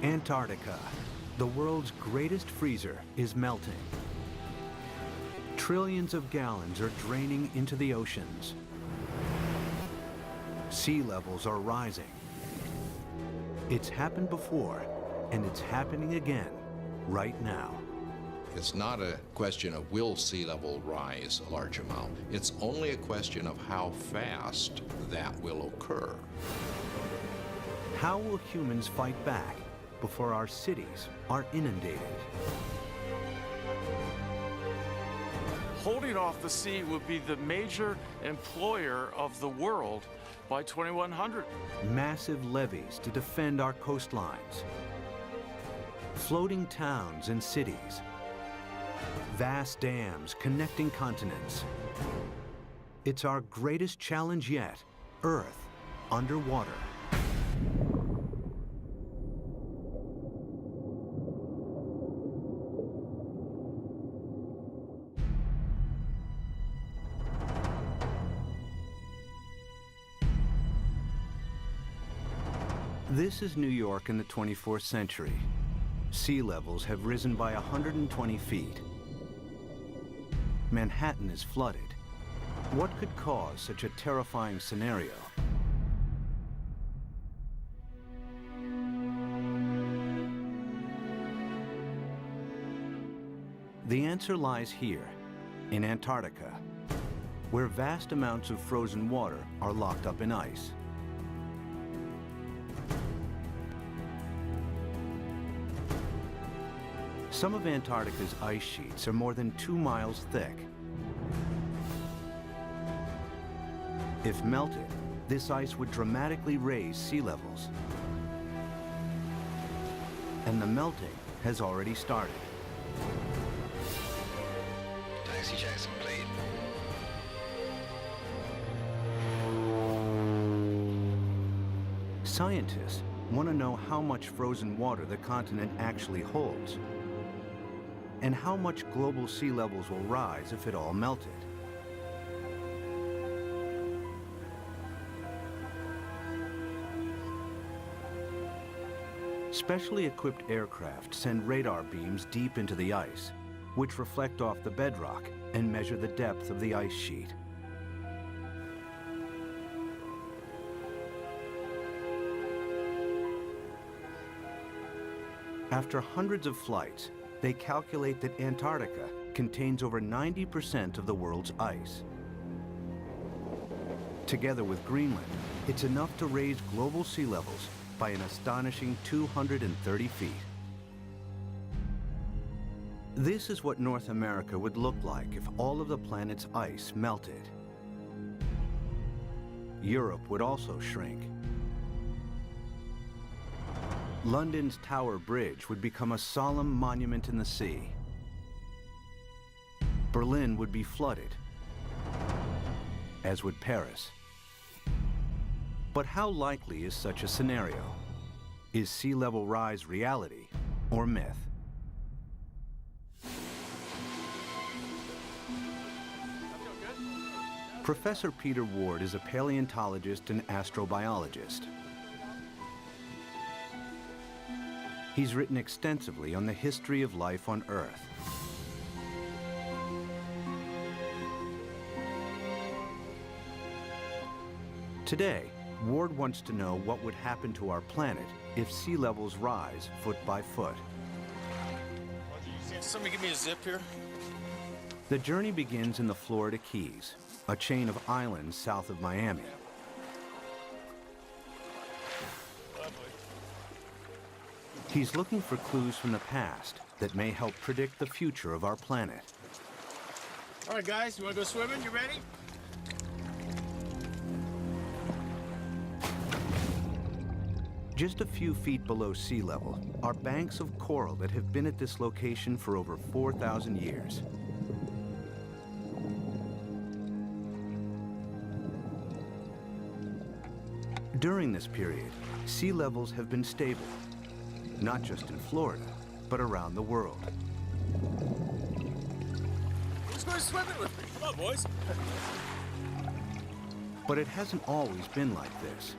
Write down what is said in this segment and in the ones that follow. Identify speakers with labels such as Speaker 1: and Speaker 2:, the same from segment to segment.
Speaker 1: Antarctica, the world's greatest freezer, is melting. Trillions of gallons are draining into the oceans. Sea levels are rising. It's happened before, and it's happening again right now.
Speaker 2: It's not a question of will sea level rise a large amount. It's only a question of how fast that will occur.
Speaker 1: How will humans fight back before our cities are inundated?
Speaker 3: Holding off the sea would be the major employer of the world by 2100.
Speaker 1: Massive levees to defend our coastlines. Floating towns and cities. Vast dams connecting continents. It's our greatest challenge yet, Earth underwater. This is New York in the 24th century. Sea levels have risen by 120 feet. Manhattan is flooded. What could cause such a terrifying scenario? The answer lies here, in Antarctica, where vast amounts of frozen water are locked up in ice. Some of Antarctica's ice sheets are more than 2 miles thick. If melted, this ice would dramatically raise sea levels. And the melting has already started.
Speaker 4: Taxi Jackson, please.
Speaker 1: Scientists want to know how much frozen water the continent actually holds, and how much global sea levels will rise if it all melted. Specially equipped aircraft send radar beams deep into the ice, which reflect off the bedrock and measure the depth of the ice sheet. After hundreds of flights, they calculate that Antarctica contains over 90% of the world's ice. Together with Greenland, it's enough to raise global sea levels by an astonishing 230 feet. This is what North America would look like if all of the planet's ice melted. Europe would also shrink. London's Tower Bridge would become a solemn monument in the sea. Berlin would be flooded, as would Paris. But how likely is such a scenario? Is sea level rise reality or myth? Professor Peter Ward is a paleontologist and astrobiologist. He's written extensively on the history of life on Earth. Today, Ward wants to know what would happen to our planet if sea levels rise foot by foot.
Speaker 3: Somebody give me a zip here.
Speaker 1: The journey begins in the Florida Keys, a chain of islands south of Miami. He's looking for clues from the past that may help predict the future of our planet.
Speaker 3: All right, guys, you want to go swimming? You ready?
Speaker 1: Just a few feet below sea level are banks of coral that have been at this location for over 4,000 years. During this period, sea levels have been stable, not just in Florida, but around the world.
Speaker 3: Who's going swimming with me? Come on, boys.
Speaker 1: But it hasn't always been like this.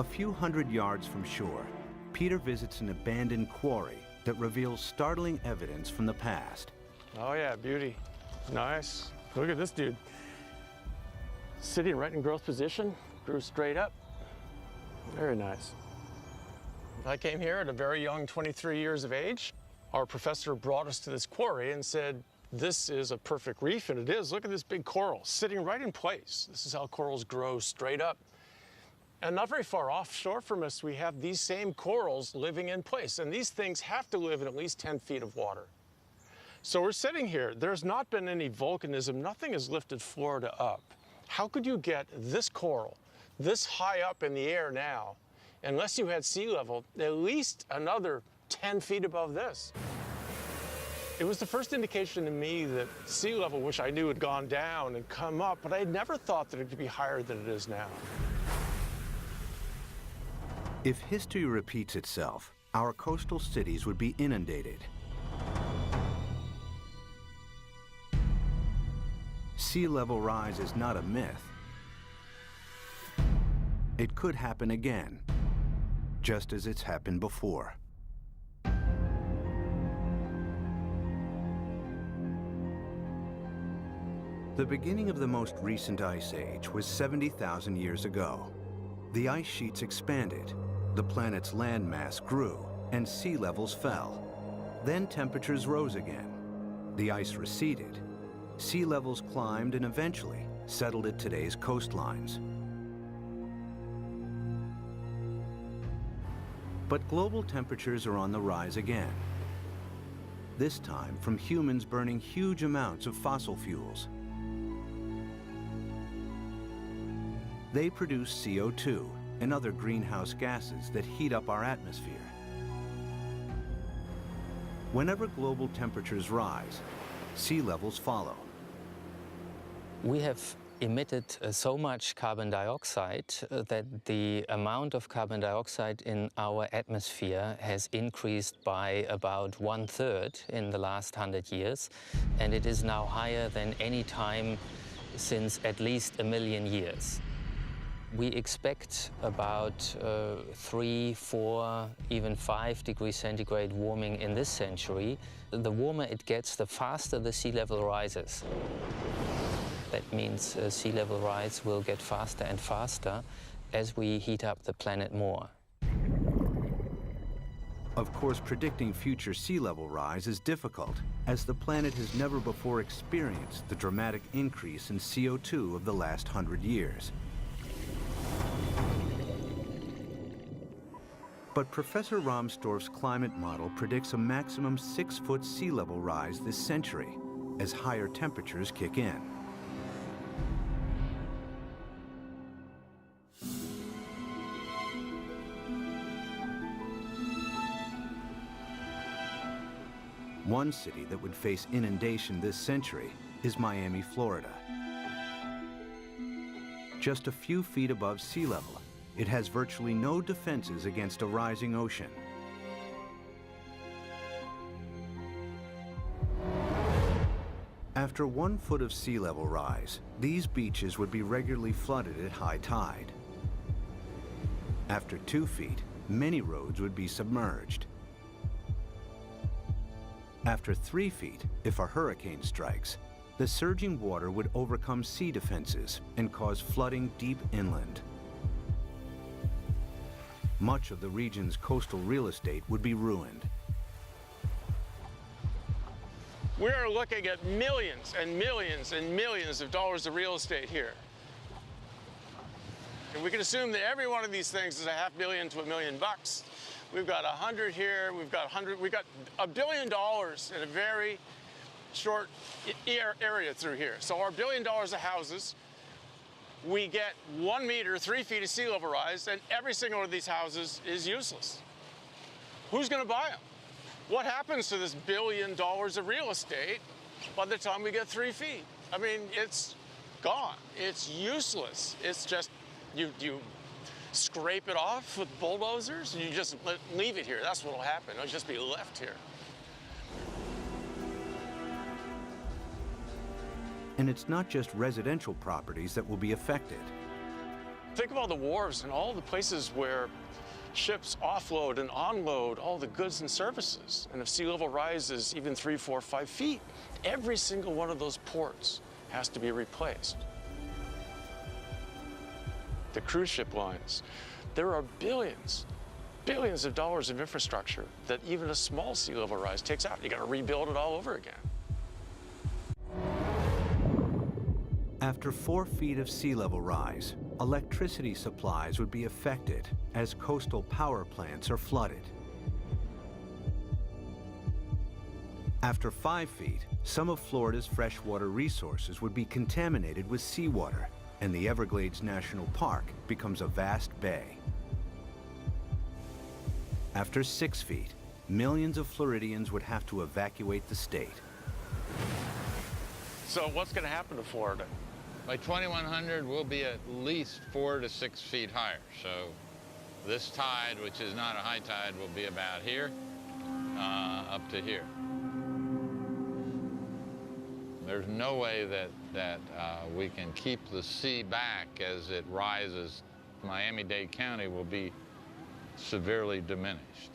Speaker 1: A few hundred yards from shore, Peter visits an abandoned quarry that reveals startling evidence from the past.
Speaker 3: Oh yeah, beauty. Nice. Look at this dude. Sitting right in growth position, grew straight up. Very nice. I came here at a very young 23 years of age. Our professor brought us to this quarry and said, this is a perfect reef, and it is. Look at this big coral sitting right in place. This is how corals grow straight up. And not very far offshore from us, we have these same corals living in place. And these things have to live in at least 10 feet of water. So we're sitting here. There's not been any volcanism. Nothing has lifted Florida up. How could you get this coral this high up in the air now, unless you had sea level, at least another 10 feet above this? It was the first indication to me that sea level, which I knew had gone down and come up, but I had never thought that it could be higher than it is now.
Speaker 1: If history repeats itself, our coastal cities would be inundated. Sea level rise is not a myth. It could happen again, just as it's happened before. The beginning of the most recent ice age was 70,000 years ago. The ice sheets expanded, the planet's landmass grew, and sea levels fell. Then temperatures rose again. The ice receded. Sea levels climbed and eventually settled at today's coastlines. But global temperatures are on the rise again. This time from humans burning huge amounts of fossil fuels. They produce CO2 and other greenhouse gases that heat up our atmosphere. Whenever global temperatures rise, sea levels follow.
Speaker 5: We have emitted so much carbon dioxide that the amount of carbon dioxide in our atmosphere has increased by about 1/3 in the last 100 years, and it is now higher than any time since at least 1 million years. We expect about 3, 4, even 5 degrees centigrade warming in this century. The warmer it gets, the faster the sea level rises. That means sea level rise will get faster and faster as we heat up the planet more.
Speaker 1: Of course, predicting future sea level rise is difficult, as the planet has never before experienced the dramatic increase in CO2 of the last 100 years. But Professor Rahmstorf's climate model predicts a maximum 6-foot sea level rise this century, as higher temperatures kick in. One city that would face inundation this century is Miami, Florida. Just a few feet above sea level, it has virtually no defenses against a rising ocean. After 1 foot of sea level rise, these beaches would be regularly flooded at high tide. After 2 feet, many roads would be submerged. After 3 feet, if a hurricane strikes, the surging water would overcome sea defenses and cause flooding deep inland. Much of the region's coastal real estate would be ruined.
Speaker 3: We are looking at millions and millions and millions of dollars of real estate here. And we can assume that every one of these things is $500,000 to $1 million. We've got 100 here, we've got $1 billion in a very short area through here. So our $1 billion of houses, we get 1 meter, 3 feet of sea level rise, and every single one of these houses is useless. Who's gonna buy them? What happens to this $1 billion of real estate by the time we get 3 feet? I mean, it's gone, it's useless. It's just, you scrape it off with bulldozers, and you just leave it here. That's what'll happen. It'll just be left here.
Speaker 1: And it's not just residential properties that will be affected.
Speaker 3: Think of all the wharves and all the places where ships offload and unload all the goods and services. And if sea level rises even 3, 4, 5 feet, every single one of those ports has to be replaced. The cruise ship lines, there are billions of dollars of infrastructure that even a small sea level rise takes out. You got to rebuild it all over again.
Speaker 1: After 4 feet of sea level rise, electricity supplies would be affected as coastal power plants are flooded. After 5 feet, some of Florida's freshwater resources would be contaminated with seawater, and the Everglades National Park becomes a vast bay. After 6 feet, millions of Floridians would have to evacuate the state.
Speaker 3: So what's going to happen to Florida?
Speaker 6: By 2100, we'll be at least 4 to 6 feet higher. So this tide, which is not a high tide, will be about here, up to here. There's no way that we can keep the sea back as it rises. Miami-Dade County will be severely diminished.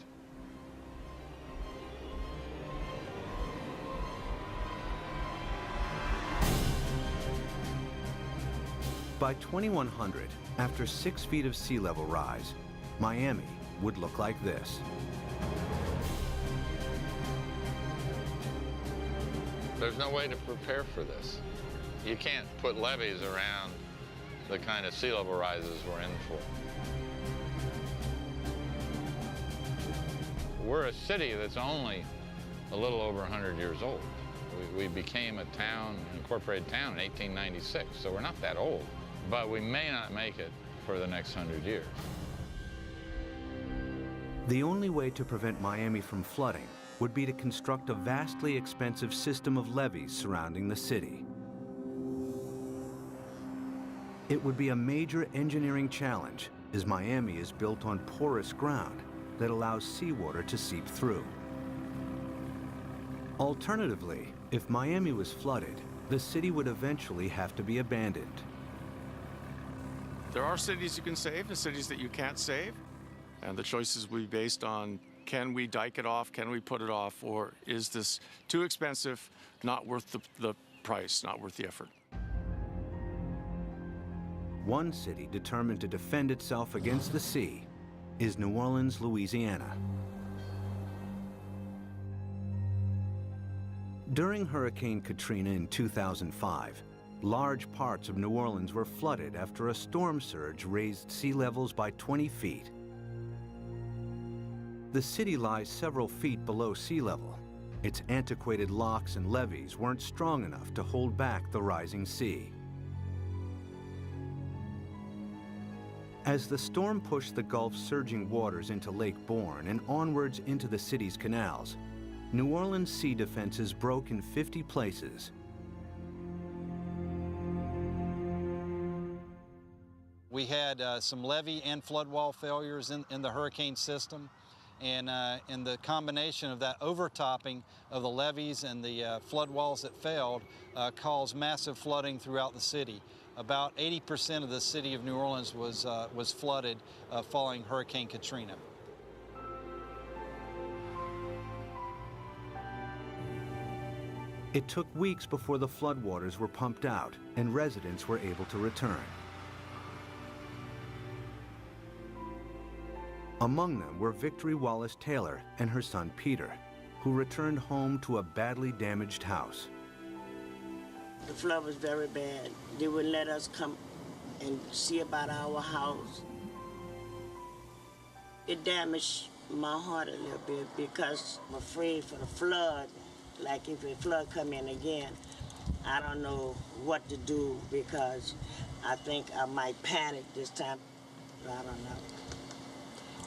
Speaker 1: By 2100, after 6 feet of sea level rise, Miami would look like this.
Speaker 6: There's no way to prepare for this. You can't put levees around the kind of sea level rises we're in for. We're a city that's only a little over 100 years old. We became a town, an incorporated town in 1896, so we're not that old. But we may not make it for the next 100 years.
Speaker 1: The only way to prevent Miami from flooding would be to construct a vastly expensive system of levees surrounding the city. It would be a major engineering challenge, as Miami is built on porous ground that allows seawater to seep through. Alternatively, if Miami was flooded, the city would eventually have to be abandoned.
Speaker 3: There are cities you can save and cities that you can't save. And the choices will be based on, can we dike it off, can we put it off, or is this too expensive, not worth the price, not worth the effort?
Speaker 1: One city determined to defend itself against the sea is New Orleans, Louisiana. During Hurricane Katrina in 2005, large parts of New Orleans were flooded after a storm surge raised sea levels by 20 feet. The city lies several feet below sea level. Its antiquated locks and levees weren't strong enough to hold back the rising sea. As the storm pushed the Gulf's surging waters into Lake Borgne and onwards into the city's canals, New Orleans' sea defenses broke in 50 places.
Speaker 7: We had some levee and flood wall failures in the hurricane system, and the combination of that overtopping of the levees and the flood walls that failed caused massive flooding throughout the city. About 80% of the city of New Orleans was flooded following Hurricane Katrina.
Speaker 1: It took weeks before the floodwaters were pumped out and residents were able to return. Among them were Victory Wallace Taylor and her son Peter, who returned home to a badly damaged house.
Speaker 8: The flood was very bad. They wouldn't let us come and see about our house. It damaged my heart a little bit because I'm afraid for the flood. Like if a flood come in again, I don't know what to do because I think I might panic this time. I don't know.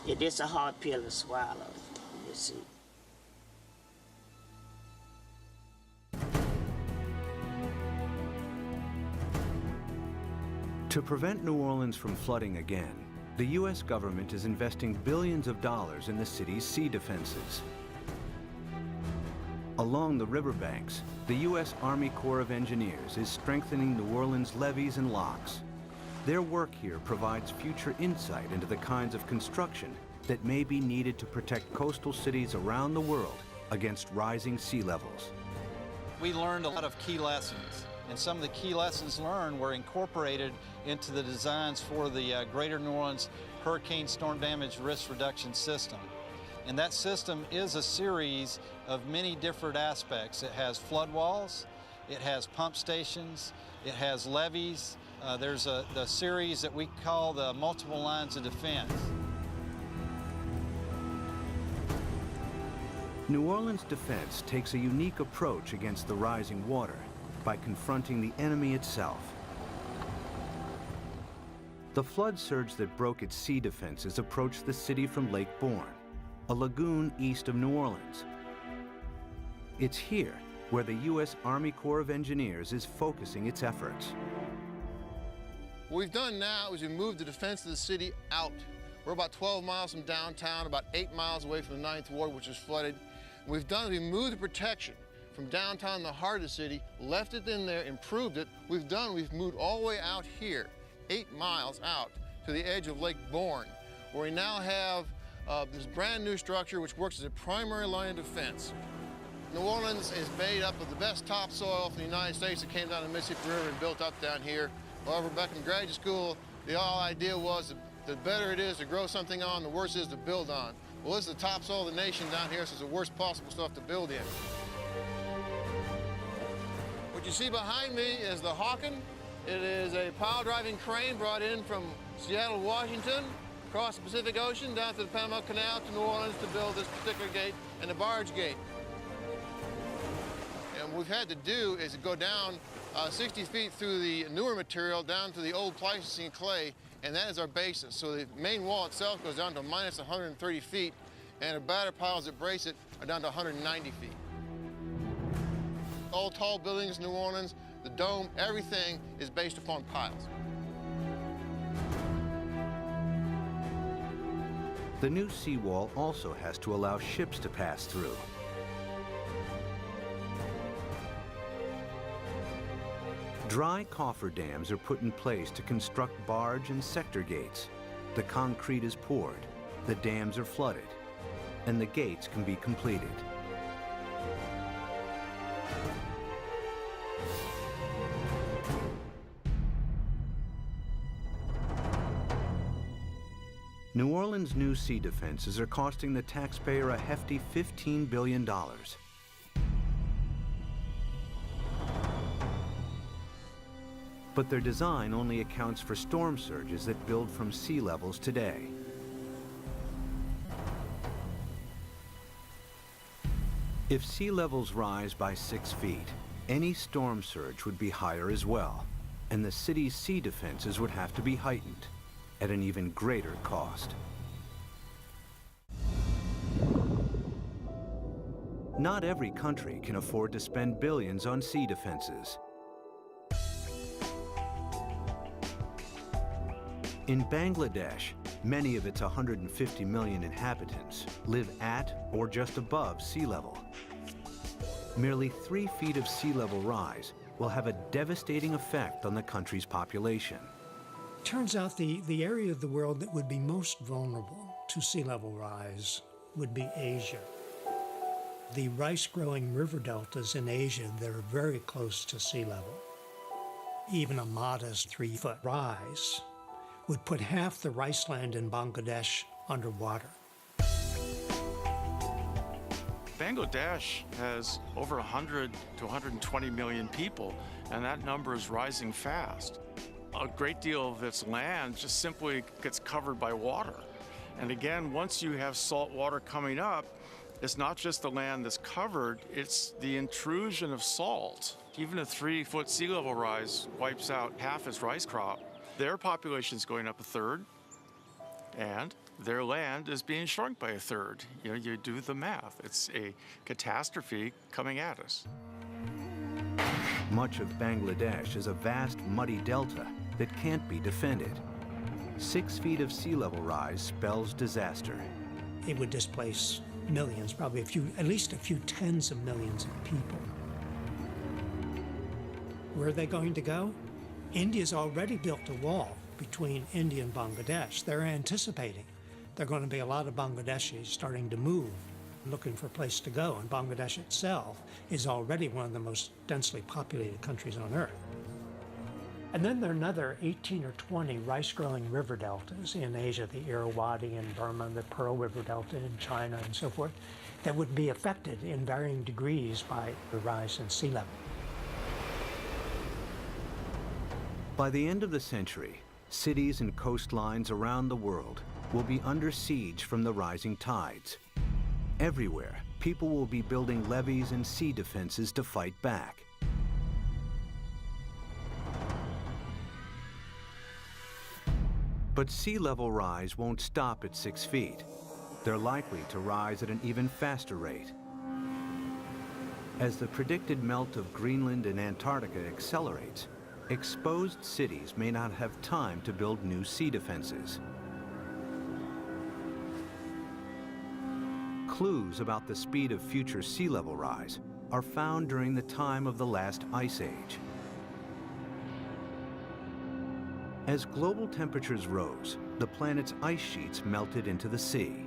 Speaker 8: It is a hard pill to swallow, you see.
Speaker 1: To prevent New Orleans from flooding again, the U.S. government is investing billions of dollars in the city's sea defenses. Along the riverbanks, the U.S. Army Corps of Engineers is strengthening New Orleans' levees and locks. Their work here provides future insight into the kinds of construction that may be needed to protect coastal cities around the world against rising sea levels.
Speaker 7: We learned a lot of key lessons, and some of the key lessons learned were incorporated into the designs for the Greater New Orleans Hurricane Storm Damage Risk Reduction System. And that system is a series of many different aspects. It has flood walls, it has pump stations, it has levees. There's the series that we call the multiple lines of defense.
Speaker 1: New Orleans defense takes a unique approach against the rising water by confronting the enemy itself. The flood surge that broke its sea defenses approached the city from Lake Bourne, a lagoon east of New Orleans. It's here where the U.S. Army Corps of Engineers is focusing its efforts.
Speaker 9: What we've done now is we've moved the defense of the city out. We're about 12 miles from downtown, about 8 miles away from the 9th Ward, which is flooded. What we've done is we moved the protection from downtown, the heart of the city, left it in there, improved it. We've moved all the way out here, 8 miles out to the edge of Lake Bourne, where we now have this brand new structure which works as a primary line of defense. New Orleans is made up of the best topsoil from the United States that came down the Mississippi River and built up down here. However, back in graduate school, the whole idea was that the better it is to grow something on, the worse it is to build on. Well, this is the topsoil of the nation down here, so it's the worst possible stuff to build in. What you see behind me is the Hawken. It is a pile-driving crane brought in from Seattle, Washington, across the Pacific Ocean, down to the Panama Canal to New Orleans to build this particular gate and the barge gate. And what we've had to do is go down 60 feet through the newer material down to the old Pleistocene clay, and that is our basis. So the main wall itself goes down to minus 130 feet, and the batter piles that brace it are down to 190 feet. All tall buildings in New Orleans, the dome, everything is based upon piles.
Speaker 1: The new seawall also has to allow ships to pass through. Dry cofferdams are put in place to construct barge and sector gates. The concrete is poured, the dams are flooded, and the gates can be completed. New Orleans' new sea defenses are costing the taxpayer a hefty $15 billion. But their design only accounts for storm surges that build from sea levels today. If sea levels rise by 6 feet, any storm surge would be higher as well, and the city's sea defenses would have to be heightened at an even greater cost. Not every country can afford to spend billions on sea defenses. In Bangladesh, many of its 150 million inhabitants live at or just above sea level. Merely 3 feet of sea level rise will have a devastating effect on the country's population.
Speaker 10: Turns out the area of the world that would be most vulnerable to sea level rise would be Asia. The rice-growing river deltas in Asia that are very close to sea level. Even a modest 3-foot rise would put half the rice land in Bangladesh underwater.
Speaker 11: Bangladesh has over 100 to 120 million people, and that number is rising fast. A great deal of its land just simply gets covered by water. And again, once you have salt water coming up, it's not just the land that's covered, it's the intrusion of salt. Even a 3-foot sea level rise wipes out half its rice crop. Their population is going up a third, and their land is being shrunk by a third. You know, you do the math. It's a catastrophe coming at us.
Speaker 1: Much of Bangladesh is a vast muddy delta that can't be defended. 6 feet of sea level rise spells disaster.
Speaker 10: It would displace millions, probably at least a few tens of millions of people. Where are they going to go? India's already built a wall between India and Bangladesh. They're anticipating there are going to be a lot of Bangladeshis starting to move, looking for a place to go, and Bangladesh itself is already one of the most densely populated countries on Earth. And then there are another 18 or 20 rice-growing river deltas in Asia, the Irrawaddy in Burma, the Pearl River Delta in China, and so forth, that would be affected in varying degrees by the rise in sea level.
Speaker 1: By the end of the century, cities and coastlines around the world will be under siege from the rising tides. Everywhere, people will be building levees and sea defenses to fight back. But sea level rise won't stop at 6 feet. They're likely to rise at an even faster rate. As the predicted melt of Greenland and Antarctica accelerates, exposed cities may not have time to build new sea defenses. Clues about the speed of future sea level rise are found during the time of the last ice age. As global temperatures rose, the planet's ice sheets melted into the sea.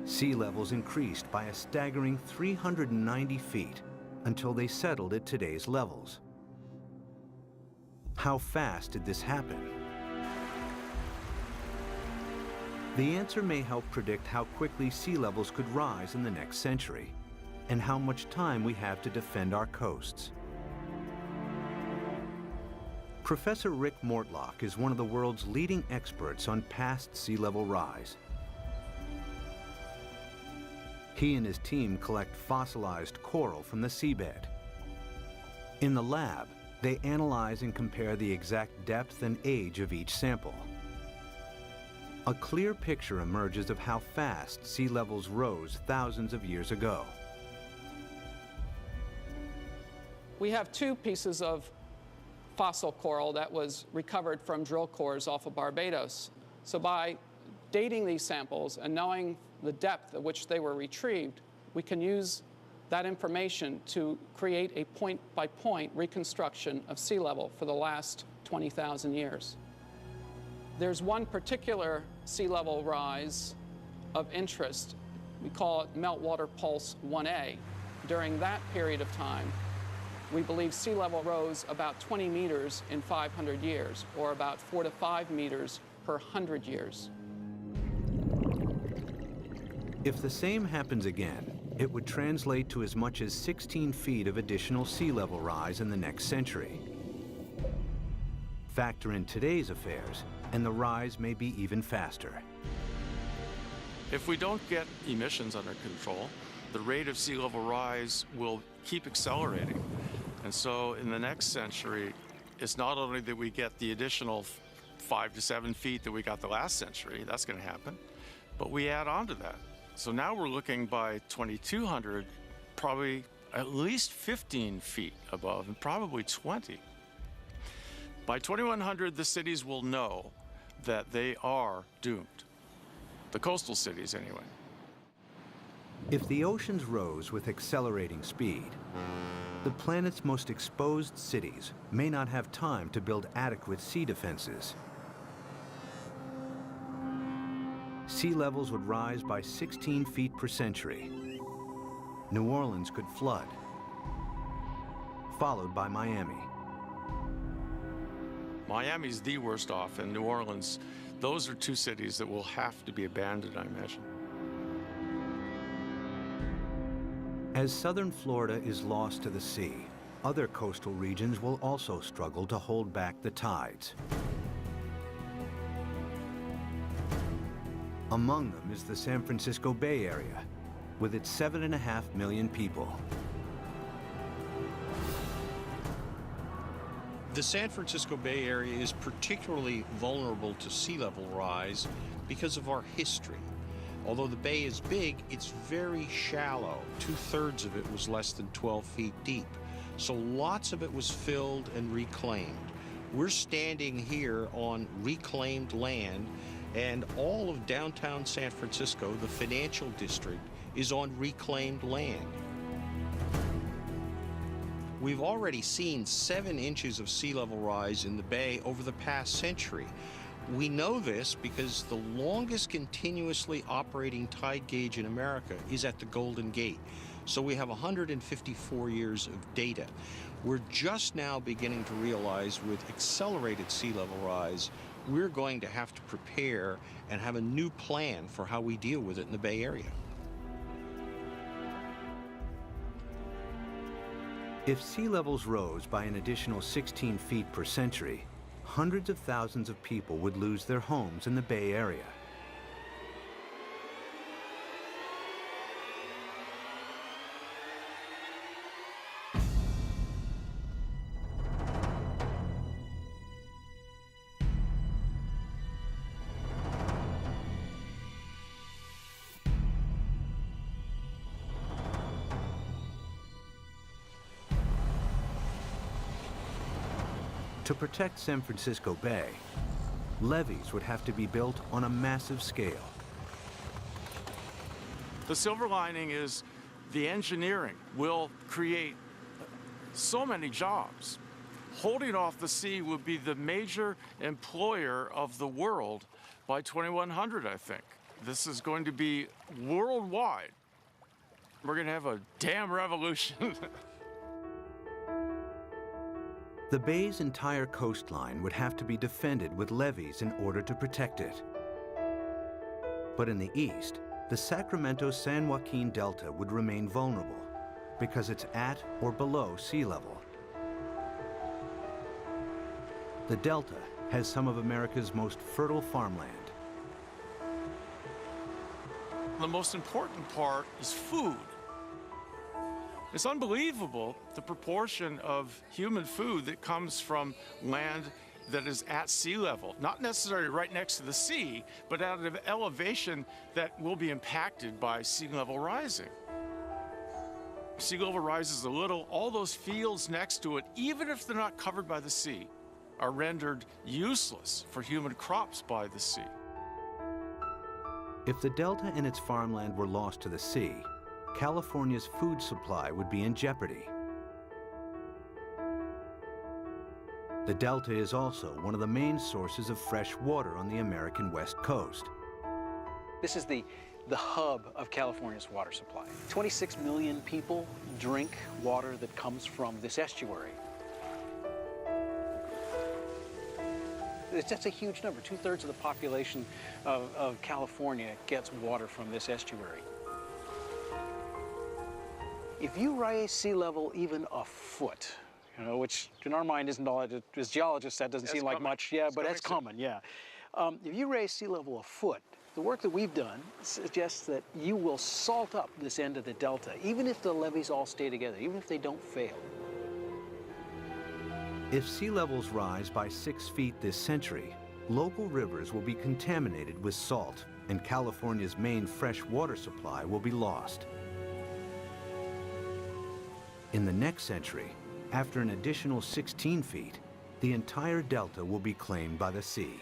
Speaker 1: Sea levels increased by a staggering 390 feet until they settled at today's levels. How fast did this happen? The answer may help predict how quickly sea levels could rise in the next century, and how much time we have to defend our coasts. Professor Rick Mortlock is one of the world's leading experts on past sea level rise. He and his team collect fossilized coral from the seabed. In the lab, they analyze and compare the exact depth and age of each sample. A clear picture emerges of how fast sea levels rose thousands of years ago.
Speaker 12: We have two pieces of fossil coral that was recovered from drill cores off of Barbados. So by dating these samples and knowing the depth at which they were retrieved, we can use that information to create a point-by-point reconstruction of sea level for the last 20,000 years. There's one particular sea level rise of interest. We call it Meltwater Pulse 1A. During that period of time, we believe sea level rose about 20 meters in 500 years, or about 4 to 5 meters per 100 years.
Speaker 1: If the same happens again, it would translate to as much as 16 feet of additional sea level rise in the next century. Factor in today's affairs, and the rise may be even faster.
Speaker 11: If we don't get emissions under control, the rate of sea level rise will keep accelerating. And so in the next century, it's not only that we get the additional 5 to 7 feet that we got the last century, that's going to happen, but we add on to that. So now we're looking by 2200, probably at least 15 feet above, and probably 20. By 2100, the cities will know that they are doomed. The coastal cities, anyway.
Speaker 1: If the oceans rose with accelerating speed, the planet's most exposed cities may not have time to build adequate sea defenses. Sea levels would rise by 16 feet per century. New Orleans could flood, followed by Miami.
Speaker 11: Miami's the worst off, and New Orleans, those are two cities that will have to be abandoned, I imagine.
Speaker 1: As southern Florida is lost to the sea, other coastal regions will also struggle to hold back the tides. Among them is the San Francisco Bay Area, with its 7.5 million people.
Speaker 13: The San Francisco Bay Area is particularly vulnerable to sea level rise because of our history. Although the bay is big, it's very shallow. 2/3 of it was less than 12 feet deep. So lots of it was filled and reclaimed. We're standing here on reclaimed land, and all of downtown San Francisco, the financial district, is on reclaimed land. We've already seen 7 inches of sea level rise in the bay over the past century. We know this because the longest continuously operating tide gauge in America is at the Golden Gate. So we have 154 years of data. We're just now beginning to realize with accelerated sea level rise, we're going to have to prepare and have a new plan for how we deal with it in the Bay Area.
Speaker 1: If sea levels rose by an additional 16 feet per century, hundreds of thousands of people would lose their homes in the Bay Area. To protect San Francisco Bay, levees would have to be built on a massive scale.
Speaker 11: The silver lining is the engineering will create so many jobs. Holding off the sea will be the major employer of the world by 2100, I think. This is going to be worldwide. We're going to have a dam revolution.
Speaker 1: The bay's entire coastline would have to be defended with levees in order to protect it. But in the east, the Sacramento-San Joaquin Delta would remain vulnerable because it's at or below sea level. The Delta has some of America's most fertile farmland.
Speaker 11: The most important part is food. It's unbelievable the proportion of human food that comes from land that is at sea level, not necessarily right next to the sea, but at an elevation that will be impacted by sea level rising. Sea level rises a little, all those fields next to it, even if they're not covered by the sea, are rendered useless for human crops by the sea.
Speaker 1: If the Delta and its farmland were lost to the sea, California's food supply would be in jeopardy. The Delta is also one of the main sources of fresh water on the American West Coast.
Speaker 14: This is the hub of California's water supply. 26 million people drink water that comes from this estuary. That's a huge number. 2/3 of the population of California gets water from this estuary. If you raise sea level even a foot, you know, which in our mind isn't all, as geologists, that doesn't seem like much, yeah, but that's common, yeah. If you raise sea level a foot, the work that we've done suggests that you will salt up this end of the Delta, even if the levees all stay together, even if they don't fail.
Speaker 1: If sea levels rise by 6 feet this century, local rivers will be contaminated with salt, and California's main fresh water supply will be lost. In the next century, after an additional 16 feet, the entire delta will be claimed by the sea.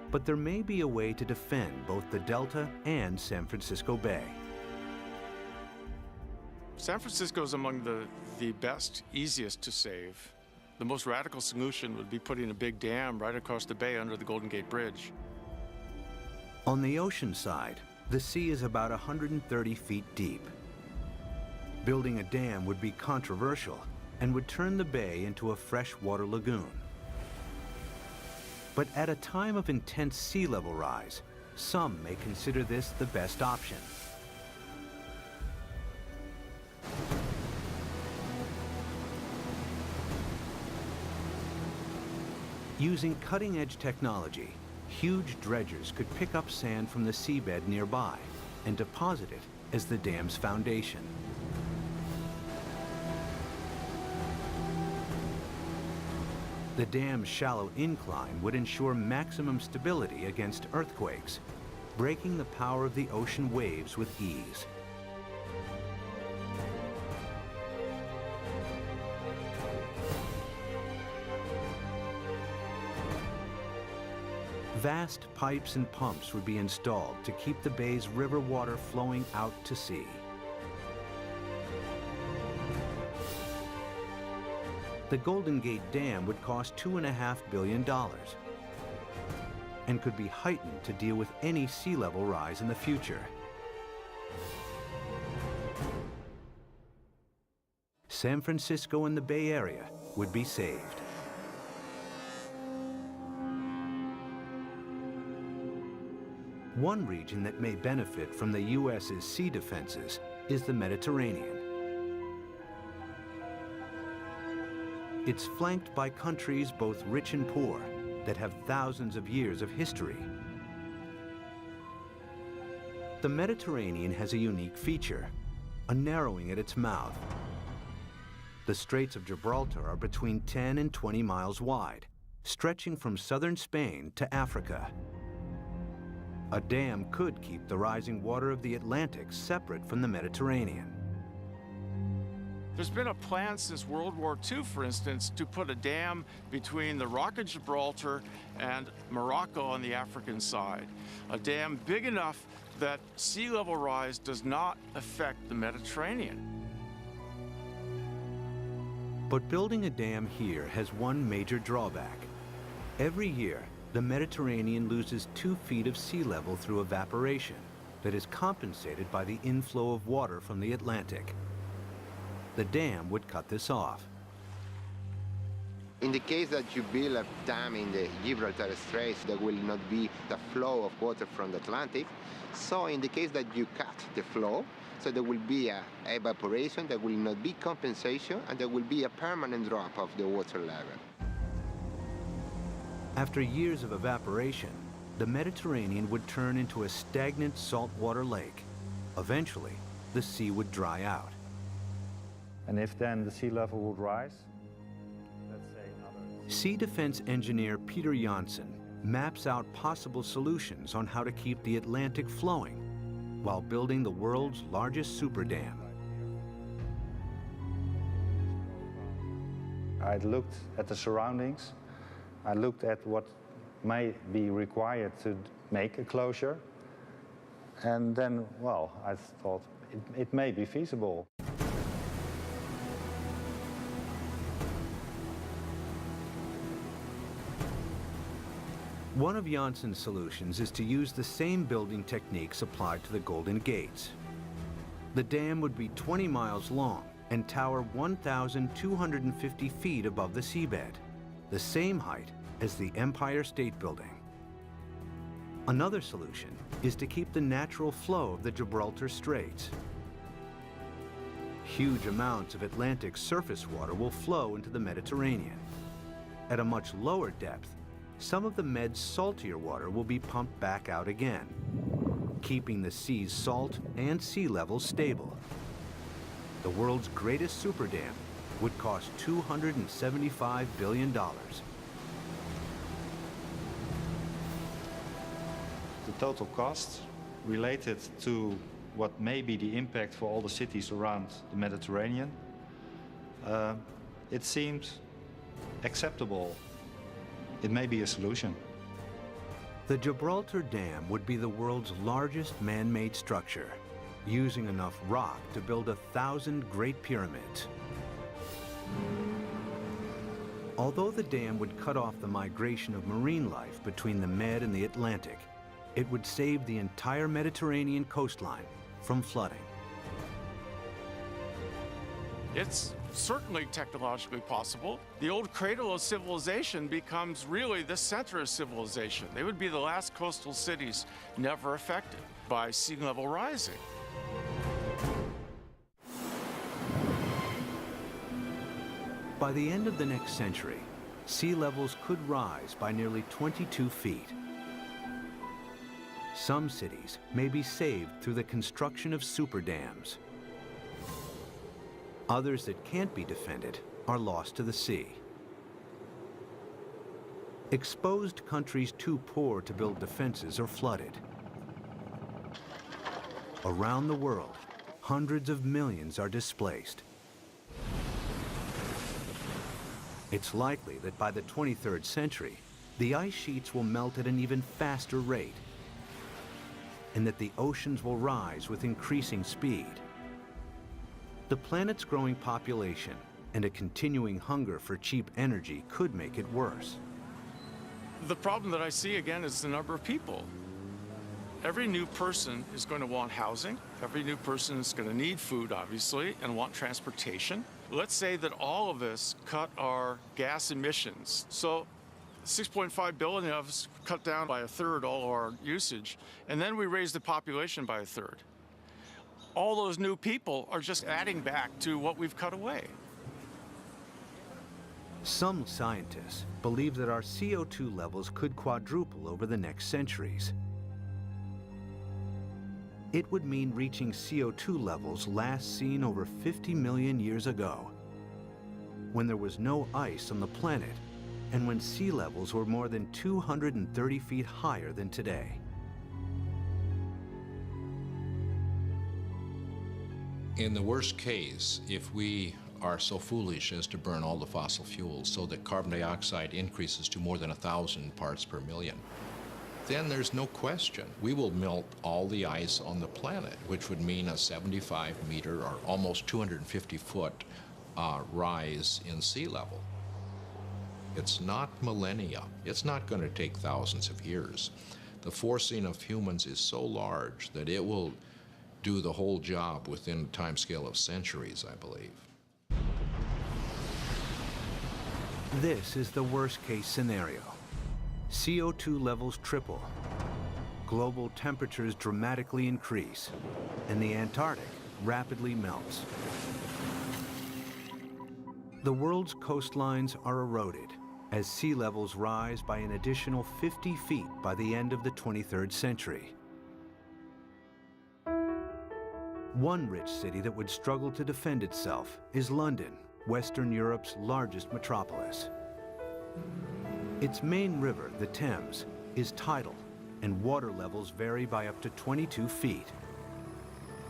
Speaker 1: But there may be a way to defend both the delta and San Francisco Bay.
Speaker 11: San Francisco is among the best, easiest to save. The most radical solution would be putting a big dam right across the bay under the Golden Gate Bridge.
Speaker 1: On the ocean side, the sea is about 130 feet deep. Building a dam would be controversial and would turn the bay into a freshwater lagoon. But at a time of intense sea level rise, some may consider this the best option. Using cutting-edge technology, huge dredgers could pick up sand from the seabed nearby and deposit it as the dam's foundation. The dam's shallow incline would ensure maximum stability against earthquakes, breaking the power of the ocean waves with ease. Vast pipes and pumps would be installed to keep the bay's river water flowing out to sea. The Golden Gate Dam would cost $2.5 billion and could be heightened to deal with any sea level rise in the future. San Francisco and the Bay Area would be saved. One region that may benefit from the U.S.'s sea defenses is the Mediterranean. It's flanked by countries both rich and poor that have thousands of years of history. The Mediterranean has a unique feature, a narrowing at its mouth. The Straits of Gibraltar are between 10 and 20 miles wide, stretching from southern Spain to Africa. A dam could keep the rising water of the Atlantic separate from the Mediterranean.
Speaker 11: There's been a plan since World War II, for instance, to put a dam between the Rock of Gibraltar and Morocco on the African side. A dam big enough that sea level rise does not affect the Mediterranean.
Speaker 1: But building a dam here has one major drawback. Every year, the Mediterranean loses 2 feet of sea level through evaporation that is compensated by the inflow of water from the Atlantic. The dam would cut this off.
Speaker 15: In the case that you build a dam in the Gibraltar Straits, there will not be the flow of water from the Atlantic. So in the case that you cut the flow, so there will be a evaporation, there will not be compensation, and there will be a permanent drop of the water level.
Speaker 1: After years of evaporation, the Mediterranean would turn into a stagnant saltwater lake. Eventually, the sea would dry out.
Speaker 16: And if then the sea level would rise, let's say another...
Speaker 1: Sea defense engineer Peter Janssen maps out possible solutions on how to keep the Atlantic flowing while building the world's largest super dam.
Speaker 16: I looked at the surroundings. I looked at what may be required to make a closure. And then, well, I thought it may be feasible.
Speaker 1: One of Janssen's solutions is to use the same building techniques applied to the Golden Gates. The dam would be 20 miles long and tower 1,250 feet above the seabed, the same height as the Empire State Building. Another solution is to keep the natural flow of the Gibraltar Straits. Huge amounts of Atlantic surface water will flow into the Mediterranean. At a much lower depth, some of the Med's saltier water will be pumped back out again, keeping the sea's salt and sea level stable. The world's greatest super dam would cost $275 billion.
Speaker 16: The total cost related to what may be the impact for all the cities around the Mediterranean, it seems acceptable. It may be a solution.
Speaker 1: The Gibraltar Dam would be the world's largest man-made structure, using enough rock to build 1,000 Great Pyramids. Although the dam would cut off the migration of marine life between the Med and the Atlantic, it would save the entire Mediterranean coastline from flooding.
Speaker 11: It's certainly technologically possible. The old cradle of civilization becomes really the center of civilization. They would be the last coastal cities never affected by sea level rising.
Speaker 1: By the end of the next century, sea levels could rise by nearly 22 feet. Some cities may be saved through the construction of super dams. Others that can't be defended are lost to the sea. Exposed countries too poor to build defenses are flooded. Around the world, hundreds of millions are displaced. It's likely that by the 23rd century, the ice sheets will melt at an even faster rate, and that the oceans will rise with increasing speed. The planet's growing population and a continuing hunger for cheap energy could make it worse.
Speaker 11: The problem that I see again is the number of people. Every new person is going to want housing. Every new person is going to need food, obviously, and want transportation. Let's say that all of us cut our gas emissions. So 6.5 billion of us cut down by a third all our usage, and then we raise the population by a third. All those new people are just adding back to what we've cut away.
Speaker 1: Some scientists believe that our CO2 levels could quadruple over the next centuries. It would mean reaching CO2 levels last seen over 50 million years ago, when there was no ice on the planet and when sea levels were more than 230 feet higher than today.
Speaker 2: In the worst case, if we are so foolish as to burn all the fossil fuels so that carbon dioxide increases to more than 1,000 parts per million, then there's no question we will melt all the ice on the planet, which would mean a 75-meter or almost 250-foot rise in sea level. It's not millennia. It's not going to take thousands of years. The forcing of humans is so large that it will do the whole job within a timescale of centuries, I believe.
Speaker 1: This is the worst-case scenario. CO2 levels triple, global temperatures dramatically increase, and the Antarctic rapidly melts. The world's coastlines are eroded as sea levels rise by an additional 50 feet by the end of the 23rd century. One rich city that would struggle to defend itself is London, Western Europe's largest metropolis. Its main river, the Thames, is tidal, and water levels vary by up to 22 feet.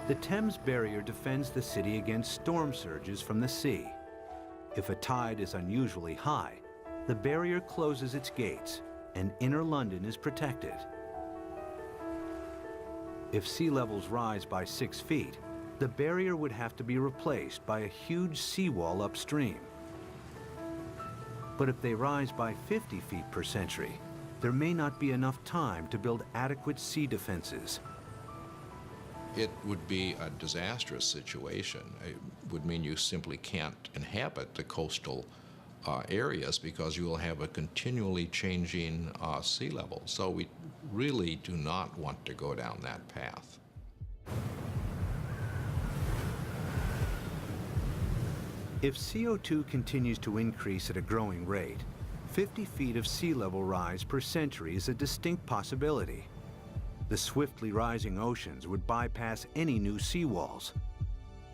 Speaker 1: The Thames barrier defends the city against storm surges from the sea. If a tide is unusually high, the barrier closes its gates, and inner London is protected. If sea levels rise by 6 feet, the barrier would have to be replaced by a huge seawall upstream. But if they rise by 50 feet per century, there may not be enough time to build adequate sea defenses.
Speaker 2: It would be a disastrous situation. It would mean you simply can't inhabit the coastal areas because you will have a continually changing sea level. So we really do not want to go down that path.
Speaker 1: If CO2 continues to increase at a growing rate, 50 feet of sea level rise per century is a distinct possibility. The swiftly rising oceans would bypass any new seawalls.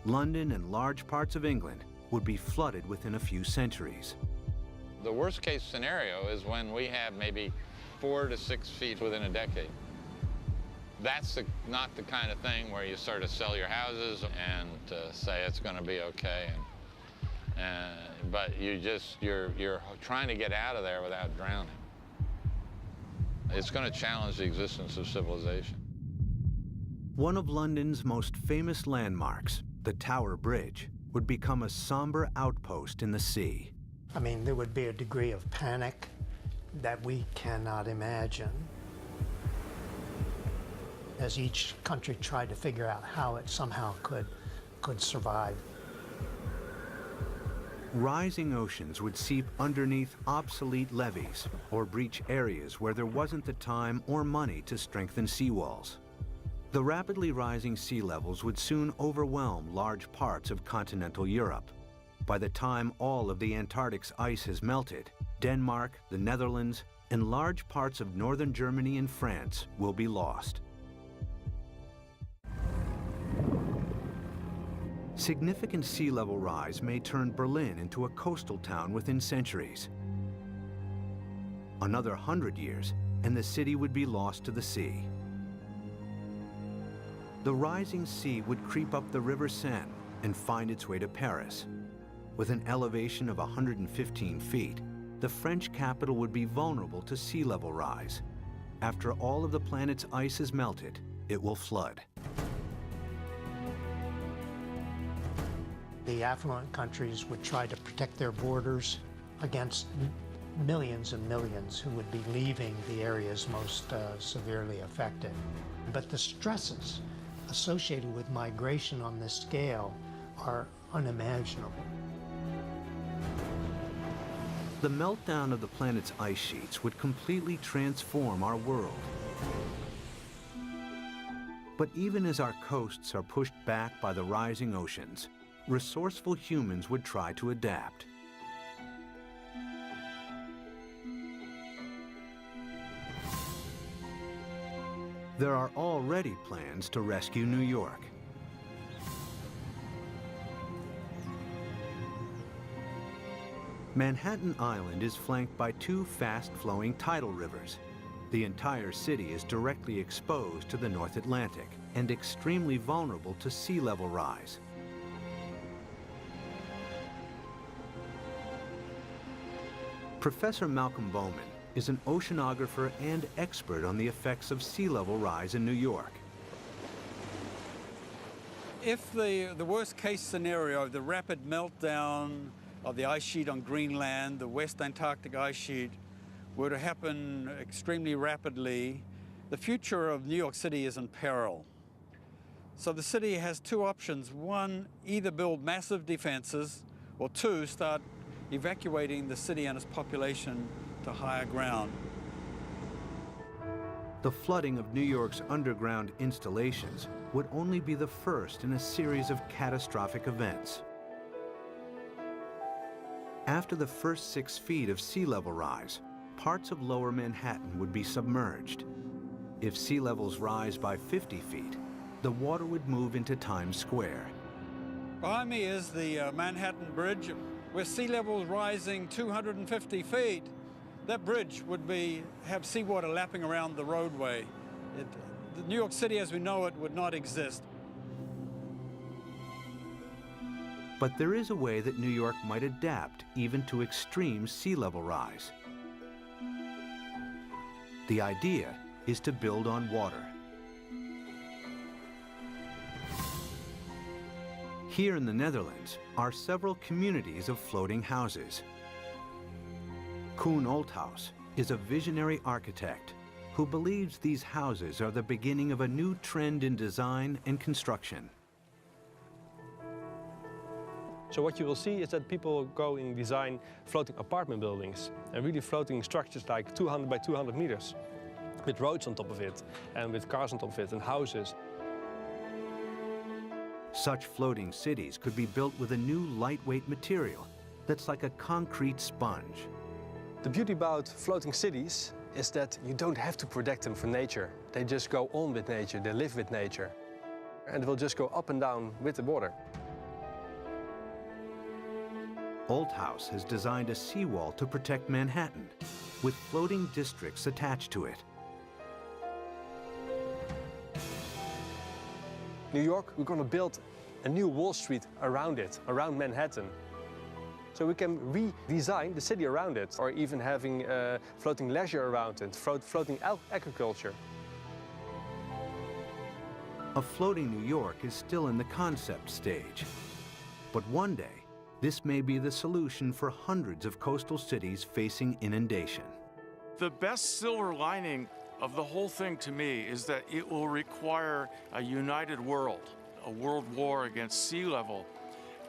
Speaker 1: London and large parts of England would be flooded within a few centuries.
Speaker 6: The worst case scenario is when we have maybe 4 to 6 feet within a decade. That's not the kind of thing where you sort of sell your houses and say it's going to be okay. But you're trying to get out of there without drowning. It's going to challenge the existence of civilization.
Speaker 1: One of London's most famous landmarks, the Tower Bridge, would become a somber outpost in the sea.
Speaker 10: I mean, there would be a degree of panic that we cannot imagine as each country tried to figure out how it somehow could survive.
Speaker 1: Rising oceans would seep underneath obsolete levees or breach areas where there wasn't the time or money to strengthen seawalls. The rapidly rising sea levels would soon overwhelm large parts of continental Europe. By the time all of the Antarctic's ice has melted, Denmark, the Netherlands, and large parts of northern Germany and France will be lost. Significant sea level rise may turn Berlin into a coastal town within centuries. Another 100 years, and the city would be lost to the sea. The rising sea would creep up the River Seine and find its way to Paris. With an elevation of 115 feet, the French capital would be vulnerable to sea level rise. After all of the planet's ice is melted, it will flood.
Speaker 10: The affluent countries would try to protect their borders against millions and millions who would be leaving the areas most severely affected. But the stresses associated with migration on this scale are unimaginable.
Speaker 1: The meltdown of the planet's ice sheets would completely transform our world. But even as our coasts are pushed back by the rising oceans, resourceful humans would try to adapt. There are already plans to rescue New York. Manhattan Island is flanked by two fast-flowing tidal rivers. The entire city is directly exposed to the North Atlantic and extremely vulnerable to sea level rise. Professor Malcolm Bowman is an oceanographer and expert on the effects of sea level rise in New York.
Speaker 17: If the worst case scenario, the rapid meltdown of the ice sheet on Greenland, the West Antarctic ice sheet, were to happen extremely rapidly, the future of New York City is in peril. So the city has two options. One, either build massive defenses, or two, start evacuating the city and its population to higher ground.
Speaker 1: The flooding of New York's underground installations would only be the first in a series of catastrophic events. After the first 6 feet of sea level rise, parts of lower Manhattan would be submerged. If sea levels rise by 50 feet, the water would move into Times Square.
Speaker 17: Behind me is the Manhattan Bridge, with sea levels rising 250 feet. That bridge would have seawater lapping around the roadway. The New York City as we know it would not exist.
Speaker 1: But there is a way that New York might adapt even to extreme sea level rise. The idea is to build on water. Here in the Netherlands are several communities of floating houses. Koen Olthaus is a visionary architect who believes these houses are the beginning of a new trend in design and construction.
Speaker 18: So what you will see is that people go and design floating apartment buildings and really floating structures like 200 by 200 meters with roads on top of it and with cars on top of it and houses.
Speaker 1: Such floating cities could be built with a new lightweight material that's like a concrete sponge.
Speaker 18: The beauty about floating cities is that you don't have to protect them from nature. They just go on with nature, they live with nature. And they will just go up and down with the water.
Speaker 1: Olthaus has designed a seawall to protect Manhattan, with floating districts attached to it.
Speaker 18: New York, we're going to build a new Wall Street around it, around Manhattan. So we can redesign the city around it, or even having floating leisure around it, floating agriculture.
Speaker 1: A floating New York is still in the concept stage. But one day, this may be the solution for hundreds of coastal cities facing inundation.
Speaker 11: The best silver lining of the whole thing to me is that it will require a united world. A world war against sea level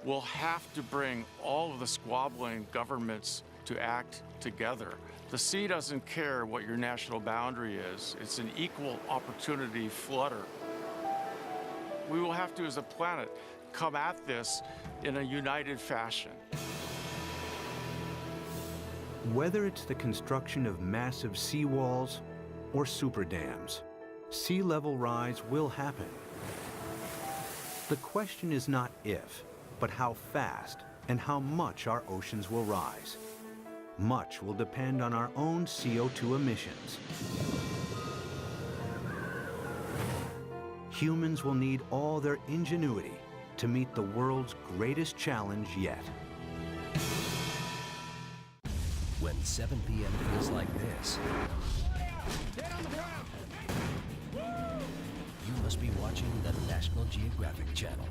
Speaker 11: will have to bring all of the squabbling governments to act together. The sea doesn't care what your national boundary is. It's an equal opportunity flooder. We will have to, as a planet, come at this in a united fashion.
Speaker 1: Whether it's the construction of massive seawalls or super dams, sea level rise will happen. The question is not if, but how fast and how much our oceans will rise. Much will depend on our own CO2 emissions. Humans will need all their ingenuity to meet the world's greatest challenge yet.
Speaker 19: When 7 p.m. feels like this, you must be watching the National Geographic Channel.